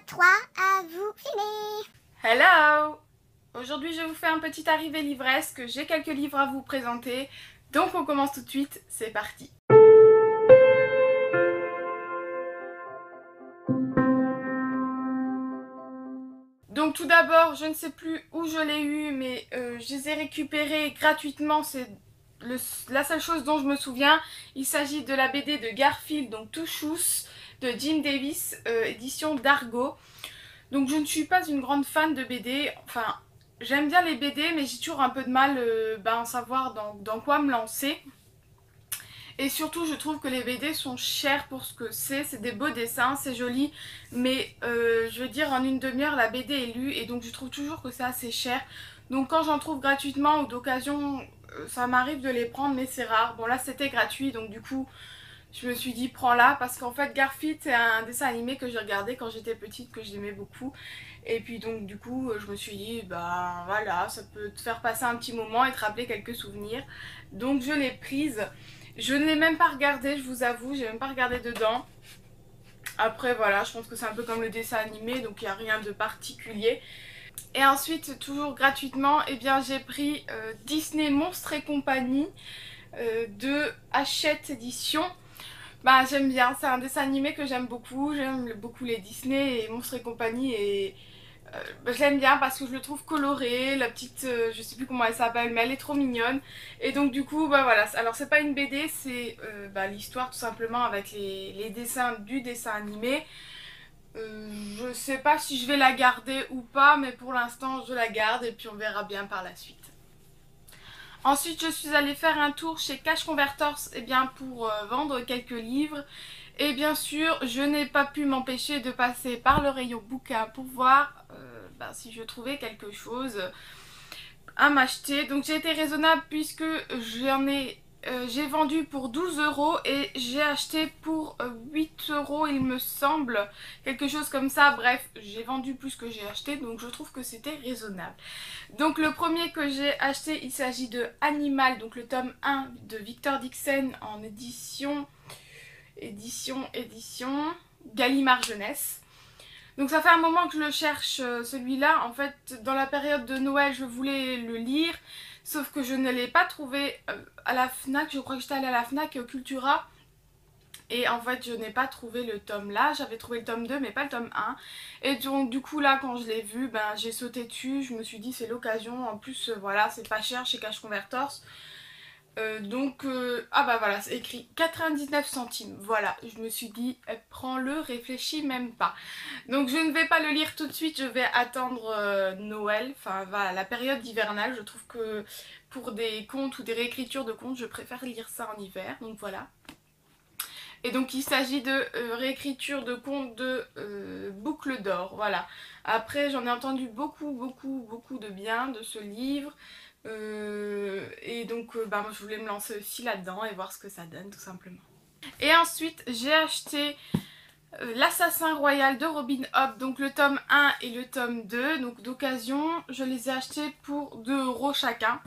3, à vous filmer. Hello! Aujourd'hui je vous fais un petit arrivé livresque, j'ai quelques livres à vous présenter, donc on commence tout de suite, c'est parti! Donc tout d'abord, je ne sais plus où je l'ai eu, mais je les ai récupérés gratuitement, c'est la seule chose dont je me souviens. Il s'agit de la BD de Garfield, donc Touchous, de Jim Davis, édition d'Argo. Donc je ne suis pas une grande fan de BD, enfin j'aime bien les BD mais j'ai toujours un peu de mal à savoir dans quoi me lancer. Et surtout je trouve que les BD sont chers pour ce que c'est des beaux dessins, c'est joli, mais je veux dire en une demi-heure la BD est lue et donc je trouve toujours que c'est assez cher. Donc quand j'en trouve gratuitement ou d'occasion, ça m'arrive de les prendre mais c'est rare. Bon là c'était gratuit donc du coup je me suis dit prends-la parce qu'en fait Garfield c'est un dessin animé que j'ai regardé quand j'étais petite, que j'aimais beaucoup. Et puis donc du coup je me suis dit bah voilà, ça peut te faire passer un petit moment et te rappeler quelques souvenirs. Donc je l'ai prise. Je ne l'ai même pas regardé, je vous avoue, j'ai même pas regardé dedans. Après voilà, je pense que c'est un peu comme le dessin animé, donc il n'y a rien de particulier. Et ensuite, toujours gratuitement, eh bien j'ai pris Disney Monstres et compagnie de Hachette Édition. Bah j'aime bien, c'est un dessin animé que j'aime beaucoup les Disney et Monstres et compagnie et je l'aime bien parce que je le trouve coloré, la petite, je sais plus comment elle s'appelle mais elle est trop mignonne et donc du coup bah voilà, alors c'est pas une BD, c'est l'histoire tout simplement avec les dessins du dessin animé. Je sais pas si je vais la garder ou pas mais pour l'instant je la garde et puis on verra bien par la suite. Ensuite, je suis allée faire un tour chez Cash Converters pour vendre quelques livres. Et bien sûr, je n'ai pas pu m'empêcher de passer par le rayon bouquin pour voir si je trouvais quelque chose à m'acheter. Donc j'ai été raisonnable puisque j'ai vendu pour 12 € et j'ai acheté pour 8 € il me semble, quelque chose comme ça. Bref, j'ai vendu plus que j'ai acheté donc je trouve que c'était raisonnable. Donc le premier que j'ai acheté, il s'agit de Animal, donc le tome 1 de Victor Dixon en édition Gallimard Jeunesse. Donc ça fait un moment que je le cherche celui-là. En fait, dans la période de Noël, je voulais le lire, sauf que je ne l'ai pas trouvé à la FNAC. Je crois que j'étais allée à la FNAC et au Cultura. Et en fait je n'ai pas trouvé le tome là, j'avais trouvé le tome 2 mais pas le tome 1. Et donc du coup là quand je l'ai vu, j'ai sauté dessus, je me suis dit c'est l'occasion. En plus voilà, c'est pas cher chez Cash Converters. Ah bah voilà, c'est écrit 99 centimes. Voilà, je me suis dit, prends-le, réfléchis même pas. Donc je ne vais pas le lire tout de suite, je vais attendre Noël, enfin voilà, la période hivernale. Je trouve que pour des contes ou des réécritures de contes, je préfère lire ça en hiver, donc voilà. Et donc il s'agit de réécriture de contes de Boucle d'Or, voilà. Après j'en ai entendu beaucoup de bien de ce livre. Et donc moi, je voulais me lancer aussi là-dedans et voir ce que ça donne tout simplement. Et ensuite j'ai acheté L'Assassin Royal de Robin Hobb, donc le tome 1 et le tome 2. Donc d'occasion je les ai achetés pour 2 € chacun.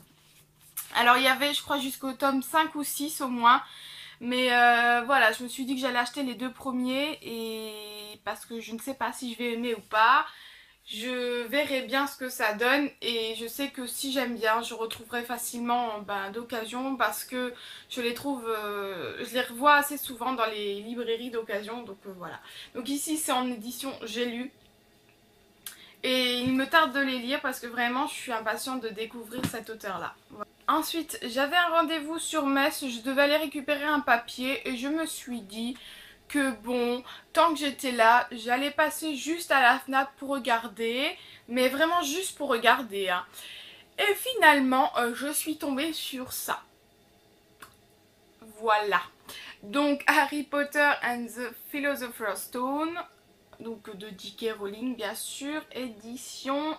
Alors il y avait je crois jusqu'au tome 5 ou 6 au moins. Mais voilà, je me suis dit que j'allais acheter les 2 premiers et parce que je ne sais pas si je vais aimer ou pas. Je verrai bien ce que ça donne et je sais que si j'aime bien, je retrouverai facilement d'occasion parce que je les trouve, je les revois assez souvent dans les librairies d'occasion, donc voilà. Donc ici c'est en édition J'ai lu et il me tarde de les lire parce que vraiment je suis impatiente de découvrir cet auteur-là. Voilà. Ensuite, j'avais un rendez-vous sur Metz, je devais aller récupérer un papier et je me suis dit que bon, tant que j'étais là, j'allais passer juste à la FNAC pour regarder, mais vraiment juste pour regarder. Hein. Et finalement, je suis tombée sur ça. Voilà. Donc Harry Potter and the Philosopher's Stone, donc de J.K. Rowling bien sûr, édition...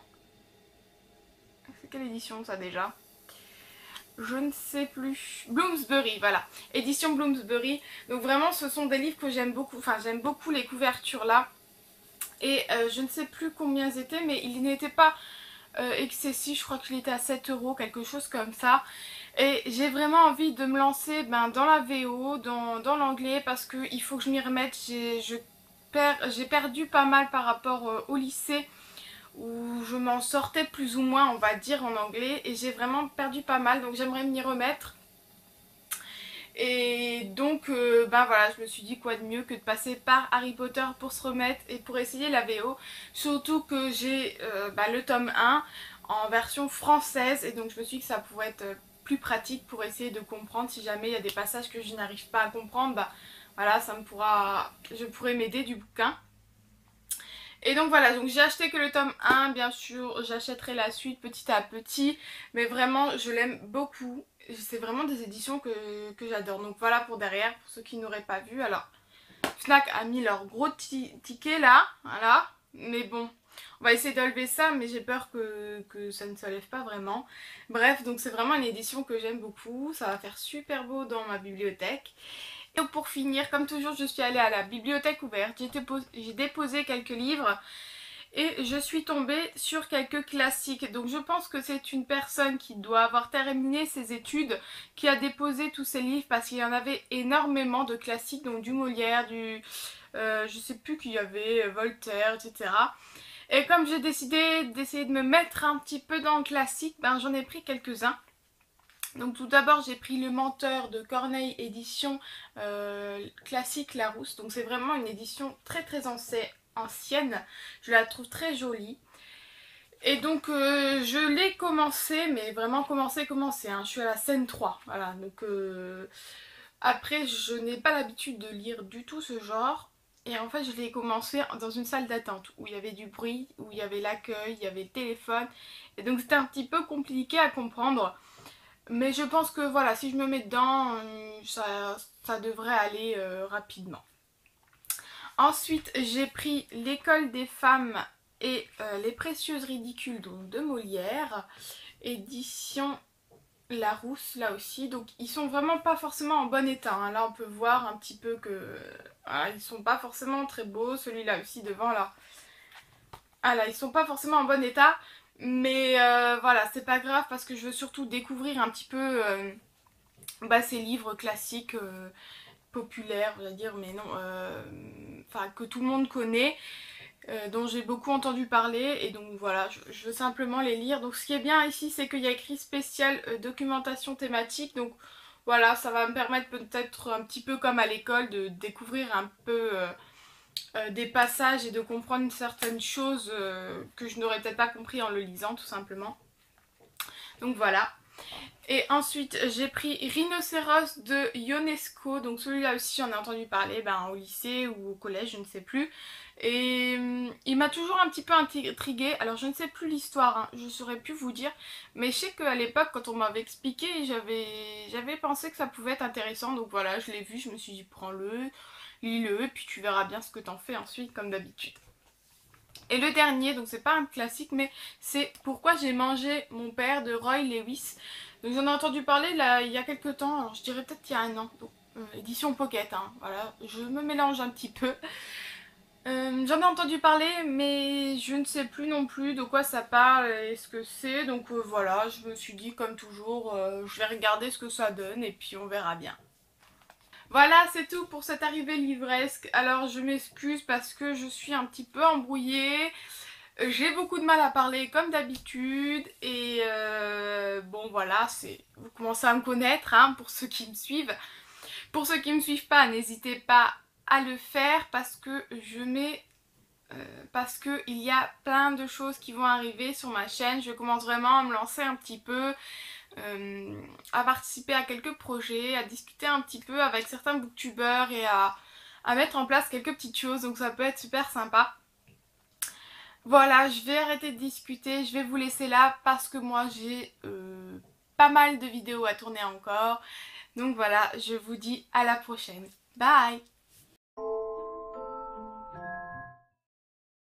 C'est quelle édition ça déjà ? Je ne sais plus, Bloomsbury, voilà, édition Bloomsbury. Donc vraiment ce sont des livres que j'aime beaucoup, enfin j'aime beaucoup les couvertures là. Et je ne sais plus combien ils étaient, mais il n'était pas excessif, je crois qu'il était à 7 €, quelque chose comme ça. Et j'ai vraiment envie de me lancer dans la VO, dans l'anglais, parce qu'il faut que je m'y remette. j'ai perdu pas mal par rapport au lycée où je m'en sortais plus ou moins, on va dire, en anglais, et j'ai vraiment perdu pas mal, donc j'aimerais m'y remettre. Et donc ben voilà, je me suis dit quoi de mieux que de passer par Harry Potter pour se remettre et pour essayer la VO. Surtout que j'ai le tome 1 en version française, et donc je me suis dit que ça pouvait être plus pratique pour essayer de comprendre. Si jamais il y a des passages que je n'arrive pas à comprendre, bah voilà, je pourrais m'aider du bouquin. Et donc voilà, donc j'ai acheté que le tome 1, bien sûr, j'achèterai la suite petit à petit, mais vraiment je l'aime beaucoup. C'est vraiment des éditions que j'adore. Donc voilà pour derrière, pour ceux qui n'auraient pas vu. Alors, Fnac a mis leur gros ticket là, voilà. Mais bon, on va essayer d'enlever ça, mais j'ai peur que ça ne se lève pas vraiment. Bref, donc c'est vraiment une édition que j'aime beaucoup. Ça va faire super beau dans ma bibliothèque. Et donc pour finir, comme toujours, je suis allée à la bibliothèque ouverte. J'ai déposé quelques livres. Et je suis tombée sur quelques classiques. Donc je pense que c'est une personne qui doit avoir terminé ses études qui a déposé tous ces livres, parce qu'il y en avait énormément de classiques, donc du Molière, je sais plus qu'il y avait, Voltaire, etc. Et comme j'ai décidé d'essayer de me mettre un petit peu dans le classique, ben j'en ai pris quelques-uns. Donc tout d'abord j'ai pris Le Menteur de Corneille édition classique Larousse. Donc c'est vraiment une édition très très ancienne, je la trouve très jolie. Et donc je l'ai commencé, mais vraiment commencé, hein. Je suis à la scène 3, voilà. Donc après je n'ai pas l'habitude de lire du tout ce genre. Et en fait je l'ai commencé dans une salle d'attente où il y avait du bruit, où il y avait l'accueil, il y avait le téléphone. Et donc c'était un petit peu compliqué à comprendre. Mais je pense que voilà, si je me mets dedans, ça devrait aller rapidement. Ensuite, j'ai pris L'école des femmes et Les précieuses ridicules, donc de Molière, édition Larousse là aussi. Donc ils sont vraiment pas forcément en bon état, hein. Là on peut voir un petit peu que ils sont pas forcément très beaux. Celui-là aussi devant là. Ah là, ils sont pas forcément en bon état. Mais voilà, c'est pas grave parce que je veux surtout découvrir un petit peu ces livres classiques populaires, on va dire, mais non, enfin que tout le monde connaît, dont j'ai beaucoup entendu parler, et donc voilà, je veux simplement les lire. Donc ce qui est bien ici, c'est qu'il y a écrit spécial documentation thématique, donc voilà, ça va me permettre peut-être un petit peu comme à l'école de découvrir un peu des passages et de comprendre certaines choses que je n'aurais peut-être pas compris en le lisant tout simplement. Donc voilà. Et ensuite j'ai pris Rhinocéros de Ionesco, donc celui-là aussi j'en ai entendu parler au lycée ou au collège, je ne sais plus. Et il m'a toujours un petit peu intriguée. Alors je ne sais plus l'histoire, hein, je ne saurais plus vous dire. Mais je sais qu'à l'époque quand on m'avait expliqué, j'avais pensé que ça pouvait être intéressant. Donc voilà, je l'ai vu, je me suis dit prends-le, lis-le, et puis tu verras bien ce que t'en fais ensuite comme d'habitude. Et le dernier, donc c'est pas un classique, mais c'est Pourquoi j'ai mangé mon père de Roy Lewis. Donc j'en ai entendu parler là il y a quelques temps, alors je dirais peut-être il y a un an. Donc, édition Pocket, hein, voilà, je me mélange un petit peu. J'en ai entendu parler, mais je ne sais plus non plus de quoi ça parle et ce que c'est. Donc voilà, je me suis dit comme toujours, je vais regarder ce que ça donne et puis on verra bien. Voilà, c'est tout pour cette arrivée livresque. Alors je m'excuse parce que je suis un petit peu embrouillée. J'ai beaucoup de mal à parler comme d'habitude. Et bon voilà, vous commencez à me connaître, hein, pour ceux qui me suivent. Pour ceux qui ne me suivent pas, n'hésitez pas à le faire parce que parce qu'il y a plein de choses qui vont arriver sur ma chaîne. Je commence vraiment à me lancer un petit peu. À participer à quelques projets, à discuter un petit peu avec certains booktubeurs et à mettre en place quelques petites choses, donc ça peut être super sympa. Voilà, je vais arrêter de discuter, je vais vous laisser là parce que moi j'ai pas mal de vidéos à tourner encore. Donc voilà, je vous dis à la prochaine. Bye!